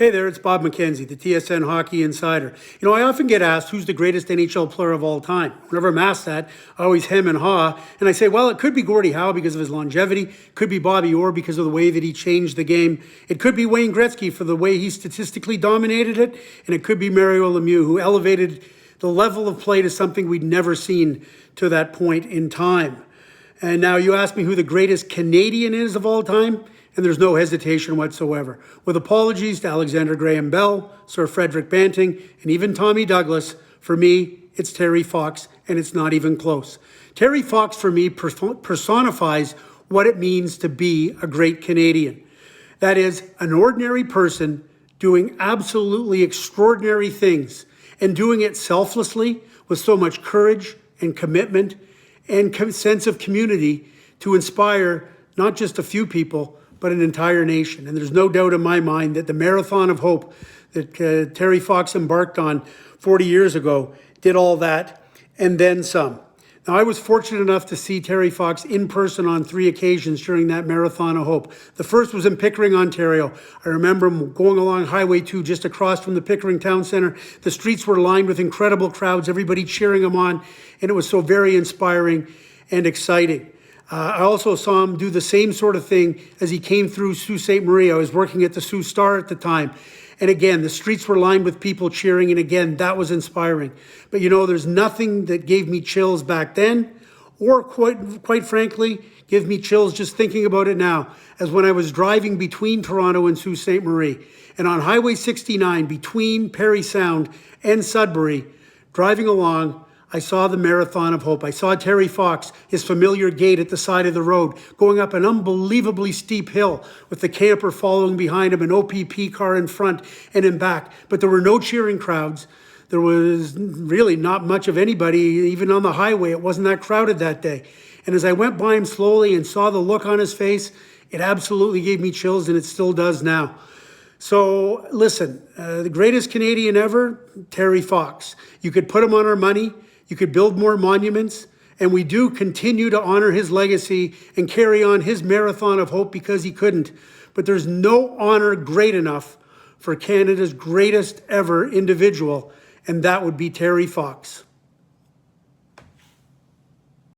Hey there, it's Bob McKenzie, the TSN Hockey Insider. I often get asked who's the greatest NHL player of all time. Whenever I'm asked that, I always hem and haw, and I say, well, it could be Gordie Howe because of his longevity, could be Bobby Orr because of the way that he changed the game, it could be Wayne Gretzky for the way he statistically dominated it, and it could be Mario Lemieux, who elevated the level of play to something we'd never seen to that point in time. And now you ask me who the greatest Canadian is of all time, and there's no hesitation whatsoever. With apologies to Alexander Graham Bell, Sir Frederick Banting, and even Tommy Douglas, for me, it's Terry Fox, and it's not even close. Terry Fox, for me, personifies what it means to be a great Canadian. That is, an ordinary person doing absolutely extraordinary things, and doing it selflessly with so much courage and commitment and sense of community to inspire not just a few people, but an entire nation. And there's no doubt in my mind that the Marathon of Hope that Terry Fox embarked on 40 years ago did all that and then some. Now, I was fortunate enough to see Terry Fox in person on 3 occasions during that Marathon of Hope. The first was in Pickering, Ontario. I remember him going along Highway 2 just across from the Pickering Town Centre. The streets were lined with incredible crowds, everybody cheering him on, and it was so very inspiring and exciting. I also saw him do the same sort of thing as he came through Sault Ste. Marie. I was working at the Sault Star at the time. And again, the streets were lined with people cheering. And again, that was inspiring. But there's nothing that gave me chills back then, or quite frankly, give me chills just thinking about it now, as when I was driving between Toronto and Sault Ste. Marie. And on Highway 69, between Parry Sound and Sudbury, driving along, I saw the Marathon of Hope. I saw Terry Fox, his familiar gait at the side of the road, going up an unbelievably steep hill with the camper following behind him, an OPP car in front and in back. But there were no cheering crowds. There was really not much of anybody, even on the highway. It wasn't that crowded that day. And as I went by him slowly and saw the look on his face, it absolutely gave me chills, and it still does now. So listen, the greatest Canadian ever, Terry Fox. You could put him on our money. You could build more monuments, and we do continue to honor his legacy and carry on his Marathon of Hope because he couldn't. But there's no honor great enough for Canada's greatest ever individual, and that would be Terry Fox.